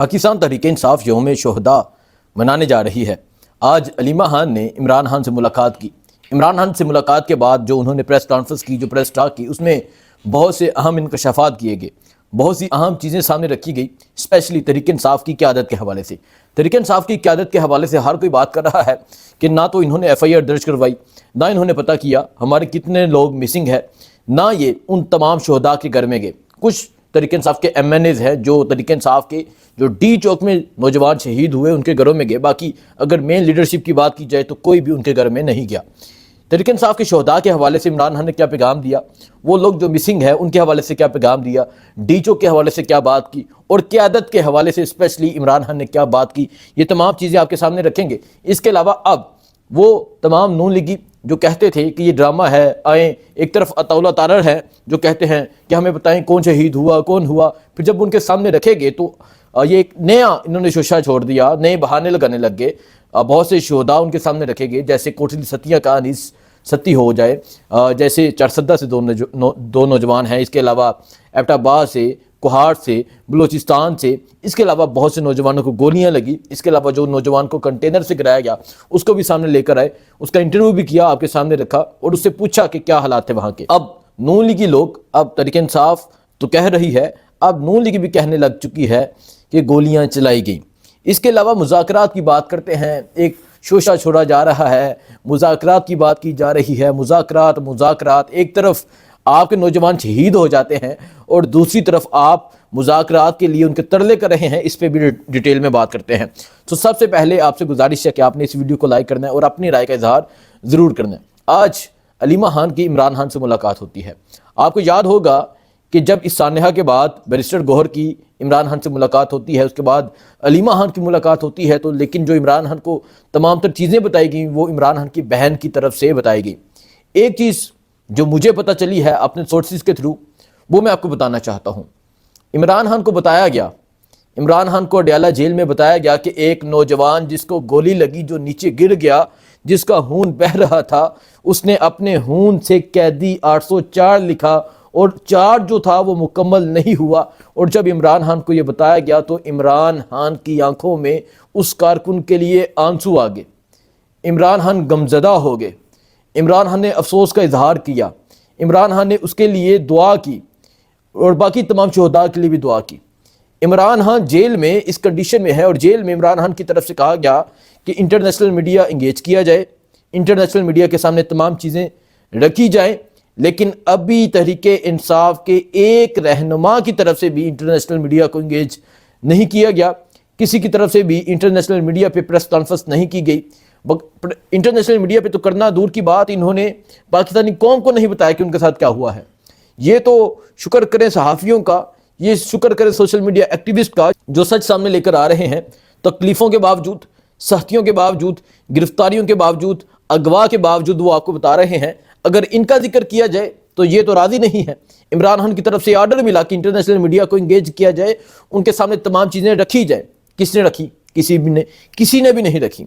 پاکستان تحریک انصاف یوم شہداء منانے جا رہی ہے۔ آج علیمہ خان نے عمران خان سے ملاقات کی۔ عمران خان سے ملاقات کے بعد جو انہوں نے پریس کانفرنس کی، جو پریس ٹاک کی، اس میں بہت سے اہم انکشافات کیے گئے، بہت سی اہم چیزیں سامنے رکھی گئی، اسپیشلی تحریک انصاف کی قیادت کے حوالے سے۔ تحریک انصاف کی قیادت کے حوالے سے ہر کوئی بات کر رہا ہے کہ نہ تو انہوں نے ایف آئی آر درج کروائی، نہ انہوں نے پتہ کیا ہمارے کتنے لوگ مسنگ ہے، نہ یہ ان تمام شہداء کے گھر میں گئے۔ کچھ تحریک انصاف کے ایم این ایز ہیں جو تحریک انصاف کے جو ڈی چوک میں نوجوان شہید ہوئے ان کے گھروں میں گئے، باقی اگر مین لیڈرشپ کی بات کی جائے تو کوئی بھی ان کے گھر میں نہیں گیا۔ تحریک انصاف کے شہداء کے حوالے سے عمران خان نے کیا پیغام دیا، وہ لوگ جو مسنگ ہیں ان کے حوالے سے کیا پیغام دیا، ڈی چوک کے حوالے سے کیا بات کی، اور قیادت کے حوالے سے اسپیشلی عمران خان نے کیا بات کی، یہ تمام چیزیں آپ کے سامنے رکھیں گے۔ اس کے علاوہ اب وہ تمام نون لیگی جو کہتے تھے کہ یہ ڈرامہ ہے، آئیں ایک طرف اطاولہ تارر ہے جو کہتے ہیں کہ ہمیں بتائیں کون شہید ہوا، کون ہوا، پھر جب ان کے سامنے رکھے گئے تو یہ ایک نیا انہوں نے شوشہ چھوڑ دیا، نئے بہانے لگانے لگ گئے۔ بہت سے شہداء ان کے سامنے رکھے گئے، جیسے کوٹلی ستیاں کا انیس ستی ہو جائے، جیسے چارسدہ سے دو نوجوان ہیں، اس کے علاوہ ایبٹ آباد سے، کوہاٹ سے، بلوچستان سے، اس کے علاوہ بہت سے نوجوانوں کو گولیاں لگی، اس کے علاوہ جو نوجوان کو کنٹینر سے گرایا گیا اس کو بھی سامنے لے کر آئے، اس کا انٹرویو بھی کیا، آپ کے سامنے رکھا اور اس سے پوچھا کہ کیا حالات تھے وہاں کے۔ اب نون لیگی لوگ، اب تحریک انصاف تو کہہ رہی ہے، اب نون لیگی بھی کہنے لگ چکی ہے کہ گولیاں چلائی گئیں۔ اس کے علاوہ مذاکرات کی بات کرتے ہیں، ایک شوشہ چھوڑا جا رہا ہے، مذاکرات کی بات کی جا رہی ہے، مذاکرات ایک طرف آپ کے نوجوان شہید ہو جاتے ہیں اور دوسری طرف آپ مذاکرات کے لیے ان کے ترلے کر رہے ہیں، اس پہ بھی ڈیٹیل میں بات کرتے ہیں۔ تو سب سے پہلے آپ سے گزارش ہے کہ آپ نے اس ویڈیو کو لائک کرنا ہے اور اپنی رائے کا اظہار ضرور کرنا ہے۔ آج علیمہ خان کی عمران خان سے ملاقات ہوتی ہے۔ آپ کو یاد ہوگا کہ جب اس سانحہ کے بعد بیرسٹر گوہر کی عمران خان سے ملاقات ہوتی ہے، اس کے بعد علیمہ خان کی ملاقات ہوتی ہے، تو لیکن جو عمران خان کو تمام تر چیزیں بتائی گئیں وہ عمران خان کی بہن کی طرف سے بتائی گئی۔ ایک چیز جو مجھے پتہ چلی ہے اپنے سورسز کے تھرو، وہ میں آپ کو بتانا چاہتا ہوں۔ عمران خان کو بتایا گیا، عمران خان کو اڈیالہ جیل میں بتایا گیا کہ ایک نوجوان جس کو گولی لگی، جو نیچے گر گیا، جس کا خون بہہ رہا تھا، اس نے اپنے خون سے قیدی 804 لکھا اور 4 جو تھا وہ مکمل نہیں ہوا۔ اور جب عمران خان کو یہ بتایا گیا تو عمران خان کی آنکھوں میں اس کارکن کے لیے آنسو آ گئے، عمران خان غمزدہ ہو گئے، عمران خان نے افسوس کا اظہار کیا، عمران خان نے اس کے لیے دعا کی اور باقی تمام شہداء کے لیے بھی دعا کی۔ عمران خان جیل میں اس کنڈیشن میں ہے اور جیل میں عمران خان کی طرف سے کہا گیا کہ انٹرنیشنل میڈیا انگیج کیا جائے، انٹرنیشنل میڈیا کے سامنے تمام چیزیں رکھی جائیں، لیکن ابھی تحریک انصاف کے ایک رہنما کی طرف سے بھی انٹرنیشنل میڈیا کو انگیج نہیں کیا گیا، کسی کی طرف سے بھی انٹرنیشنل میڈیا پہ پریس کانفرنس نہیں کی گئی۔ انٹرنیشنل میڈیا پہ تو کرنا دور کی بات، انہوں نے پاکستانی قوم کو نہیں بتایا کہ ان کے ساتھ کیا ہوا ہے۔ یہ تو شکر کریں صحافیوں کا، یہ شکر کریں سوشل میڈیا ایکٹیوسٹ کا جو سچ سامنے لے کر آ رہے ہیں، تکلیفوں کے باوجود، سختیوں کے باوجود، گرفتاریوں کے باوجود، اغوا کے باوجود وہ آپ کو بتا رہے ہیں۔ اگر ان کا ذکر کیا جائے تو یہ تو راضی نہیں ہے۔ عمران خان کی طرف سے آرڈر ملا کہ انٹرنیشنل میڈیا کو انگیج کیا جائے، ان کے سامنے تمام چیزیں رکھی جائیں۔ کس نے رکھی؟ کسی نے بھی نہیں رکھی۔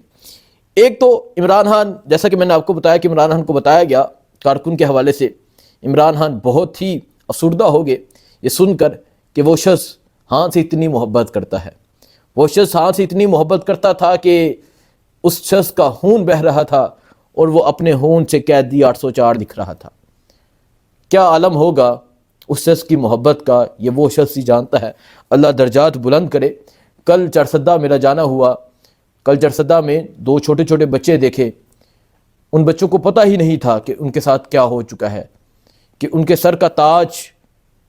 ایک تو عمران خان، جیسا کہ میں نے آپ کو بتایا کہ عمران خان کو بتایا گیا کارکن کے حوالے سے، عمران خان بہت ہی افسردہ ہو گئے یہ سن کر کہ وہ شخص خان سے اتنی محبت کرتا ہے، وہ شخص خان سے اتنی محبت کرتا تھا کہ اس شخص کا خون بہہ رہا تھا اور وہ اپنے خون سے قیدی 804 لکھ رہا تھا۔ کیا عالم ہوگا اس شخص کی محبت کا، یہ وہ شخص ہی جانتا ہے۔ اللہ درجات بلند کرے۔ کل چارسدہ میرا جانا ہوا، کل چارسدہ میں 2 چھوٹے چھوٹے بچے دیکھے، ان بچوں کو پتہ ہی نہیں تھا کہ ان کے ساتھ کیا ہو چکا ہے، کہ ان کے سر کا تاج،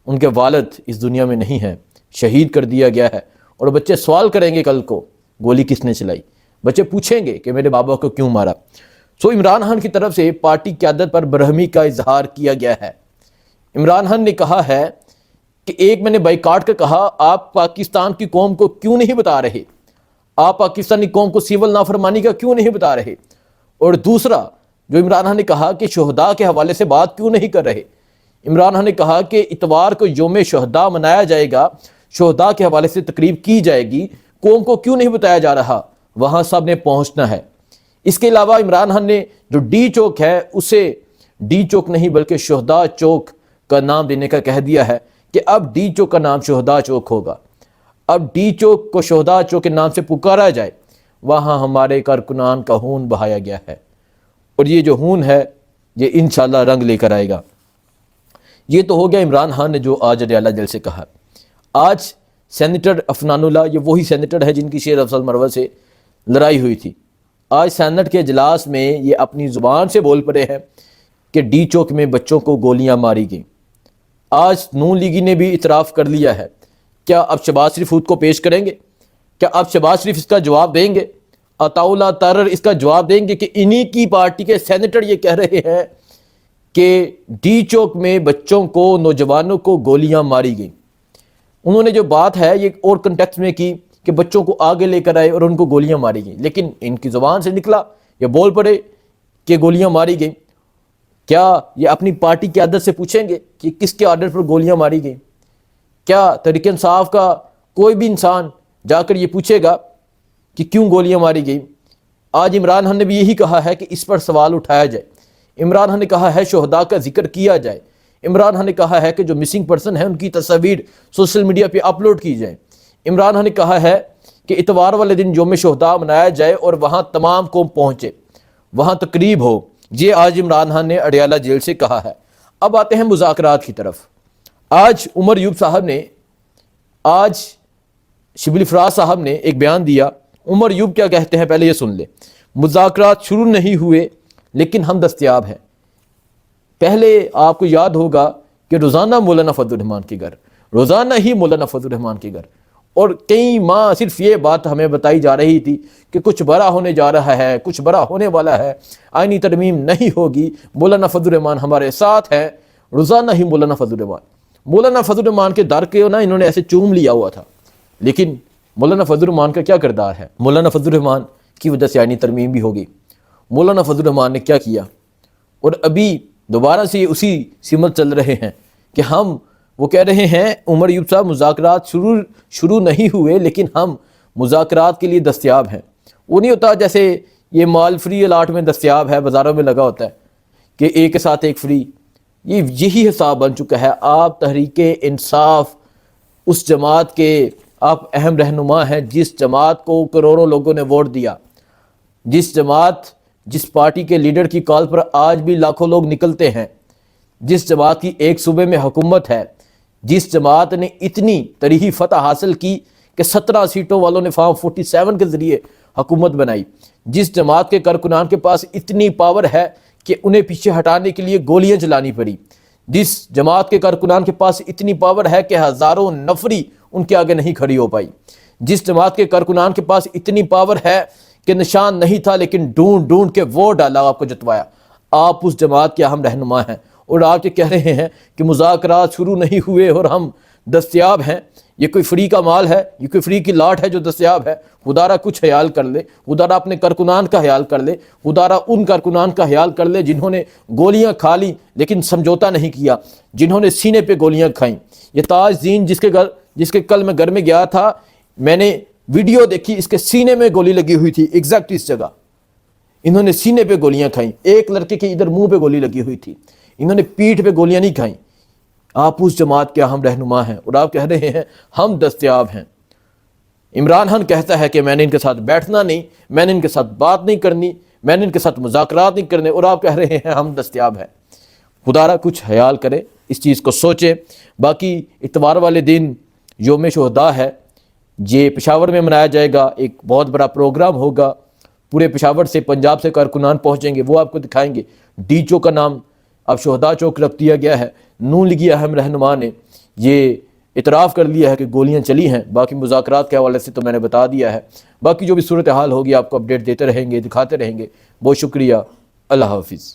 ان کے والد اس دنیا میں نہیں ہے، شہید کر دیا گیا ہے۔ اور بچے سوال کریں گے کل کو گولی کس نے چلائی، بچے پوچھیں گے کہ میرے بابا کو کیوں مارا۔ سو عمران خان کی طرف سے پارٹی قیادت پر برہمی کا اظہار کیا گیا ہے۔ عمران خان نے کہا ہے کہ ایک میں نے بائیکاٹ کا کہا، آپ پاکستان کی قوم کو کیوں نہیں بتا رہے، آپ پاکستانی قوم کو سیول نافرمانی کا کیوں نہیں بتا رہے، اور دوسرا جو عمران خان نے کہا کہ شہداء کے حوالے سے بات کیوں نہیں کر رہے۔ عمران خان نے کہا کہ اتوار کو یوم شہداء منایا جائے گا، شہداء کے حوالے سے تقریب کی جائے گی، قوم کو کیوں نہیں بتایا جا رہا، وہاں سب نے پہنچنا ہے۔ اس کے علاوہ عمران خان نے جو ڈی چوک ہے اسے ڈی چوک نہیں بلکہ شہداء چوک کا نام دینے کا کہہ دیا ہے کہ اب ڈی چوک کا نام شہداء چوک ہوگا۔ اب ڈی چوک کو شہداء چوک کے نام سے پکارا جائے، وہاں ہمارے کارکنان کا خون بہایا گیا ہے، اور یہ جو خون ہے یہ انشاءاللہ رنگ لے کر آئے گا۔ یہ تو ہو گیا عمران خان نے جو آج اڈیالہ جیل سے کہا۔ آج سینیٹر عفنان اللہ، یہ وہی سینیٹر ہے جن کی شیر افضل مروہ سے لڑائی ہوئی تھی، آج سینٹ کے اجلاس میں یہ اپنی زبان سے بول پڑے ہیں کہ ڈی چوک میں بچوں کو گولیاں ماری گئیں۔ آج نون لیگی نے بھی اعتراف کر لیا ہے۔ کیا اب شہباز شریف خود کو پیش کریں گے؟ کیا اب شہباز شریف اس کا جواب دیں گے؟ عطاء اللہ تارڑ اس کا جواب دیں گے کہ انہی کی پارٹی کے سینیٹر یہ کہہ رہے ہیں کہ ڈی چوک میں بچوں کو، نوجوانوں کو گولیاں ماری گئیں؟ انہوں نے جو بات ہے یہ اور کنٹیکسٹ میں کی کہ بچوں کو آگے لے کر آئے اور ان کو گولیاں ماری گئیں، لیکن ان کی زبان سے نکلا یا بول پڑے کہ گولیاں ماری گئیں۔ کیا یہ اپنی پارٹی کی قیادت سے پوچھیں گے کہ کس کے آرڈر پر گولیاں ماری گئیں؟ کیا تحریک انصاف کا کوئی بھی انسان جا کر یہ پوچھے گا کہ کیوں گولیاں ماری گئیں؟ آج عمران خان نے بھی یہی کہا ہے کہ اس پر سوال اٹھایا جائے۔ عمران خان نے کہا ہے شہداء کا ذکر کیا جائے۔ عمران خان نے کہا ہے کہ جو مسنگ پرسن ہیں ان کی تصاویر سوشل میڈیا پہ اپلوڈ کی جائیں۔ عمران خان نے کہا ہے کہ اتوار والے دن یوم شہداء منایا جائے اور وہاں تمام قوم پہنچے، وہاں تقریب ہو۔ یہ آج عمران خان نے اڈیالہ جیل سے کہا ہے۔ اب آتے ہیں مذاکرات کی طرف۔ آج عمر ایوب صاحب نے، آج شبلی فراز صاحب نے ایک بیان دیا۔ عمر ایوب کیا کہتے ہیں پہلے یہ سن لے۔ مذاکرات شروع نہیں ہوئے لیکن ہم دستیاب ہیں۔ پہلے آپ کو یاد ہوگا کہ روزانہ مولانا فضل الرحمان کے گھر، روزانہ ہی مولانا فضل الرحمان کے گھر، اور کئی ماہ صرف یہ بات ہمیں بتائی جا رہی تھی کہ کچھ بڑا ہونے جا رہا ہے، کچھ بڑا ہونے والا ہے، آئینی ترمیم نہیں ہوگی، مولانا فضل الرحمان ہمارے ساتھ ہے۔ روزانہ ہی مولانا فضل الرحمان کے در کے نا انہوں نے ایسے چوم لیا ہوا تھا، لیکن مولانا فضل الرحمان کا کیا کردار ہے؟ مولانا فضل الرحمان کی وجہ سے آئینی ترمیم بھی ہوگی۔ مولانا فضل الرحمان نے کیا کیا؟ اور ابھی دوبارہ سے اسی سمت چل رہے ہیں کہ وہ کہہ رہے ہیں عمر ایوب صاحب مذاکرات شروع نہیں ہوئے لیکن ہم مذاکرات کے لیے دستیاب ہیں۔ وہ نہیں ہوتا جیسے یہ مال فری الاٹ میں دستیاب ہے، بازاروں میں لگا ہوتا ہے کہ ایک کے ساتھ ایک فری، یہی حساب بن چکا ہے۔ آپ تحریک انصاف اس جماعت کے آپ اہم رہنما ہیں جس جماعت کو کروڑوں لوگوں نے ووٹ دیا، جس پارٹی کے لیڈر کی کال پر آج بھی لاکھوں لوگ نکلتے ہیں، جس جماعت کی ایک صوبے میں حکومت ہے، جس جماعت نے اتنی تاریخی فتح حاصل کی کہ 17 سیٹوں والوں نے فارم 47 کے ذریعے حکومت بنائی، جس جماعت کے کارکنان کے پاس اتنی پاور ہے کہ انہیں پیچھے ہٹانے کے لیے گولیاں چلانی پڑی، جس جماعت کے کارکنان کے پاس اتنی پاور ہے کہ ہزاروں نفری ان کے آگے نہیں کھڑی ہو پائی، جس جماعت کے کارکنان کے پاس اتنی پاور ہے کہ نشان نہیں تھا لیکن ڈھونڈ کے ووٹ ڈالا، آپ کو جتوایا۔ آپ اس جماعت کے اہم رہنما ہیں اور آپ یہ کہہ رہے ہیں کہ مذاکرات شروع نہیں ہوئے اور ہم دستیاب ہیں۔ یہ کوئی فری کا مال ہے؟ یہ کوئی فری کی لاٹ ہے جو دستیاب ہے؟ خدارہ کچھ خیال کر لے، خدارہ اپنے کارکنان کا خیال کر لے، خدارہ ان کارکنان کا خیال کر لے جنہوں نے گولیاں کھا لی لیکن سمجھوتا نہیں کیا، جنہوں نے سینے پہ گولیاں کھائیں۔ یہ تاج دین جس کے کل میں گھر میں گیا تھا، میں نے ویڈیو دیکھی، اس کے سینے میں گولی لگی ہوئی تھی، ایگزیکٹ اس جگہ انہوں نے سینے پہ گولیاں کھائیں۔ ایک لڑکے کے ادھر منہ پہ گولی لگی ہوئی تھی، انہوں نے پیٹھ پہ گولیاں نہیں کھائیں۔ آپ اس جماعت کے اہم رہنما ہیں اور آپ کہہ رہے ہیں ہم دستیاب ہیں۔ عمران خان کہتا ہے کہ میں نے ان کے ساتھ بیٹھنا نہیں، میں نے ان کے ساتھ بات نہیں کرنی، میں نے ان کے ساتھ مذاکرات نہیں کرنے، اور آپ کہہ رہے ہیں ہم دستیاب ہیں۔ خدارہ کچھ خیال کرے، اس چیز کو سوچے۔ باقی اتوار والے دن یوم شہداء ہے، یہ پشاور میں منایا جائے گا، ایک بہت بڑا پروگرام ہوگا، پورے پشاور سے، پنجاب سے کارکنان پہنچیں گے، وہ آپ کو دکھائیں گے۔ ڈی چوک کا نام اب شہداء چوک رکھ دیا گیا ہے۔ نون لیگی اہم رہنما نے یہ اعتراف کر لیا ہے کہ گولیاں چلی ہیں۔ باقی مذاکرات کے حوالے سے تو میں نے بتا دیا ہے، باقی جو بھی صورتحال ہوگی آپ کو اپڈیٹ دیتے رہیں گے، دکھاتے رہیں گے۔ بہت شکریہ، اللہ حافظ۔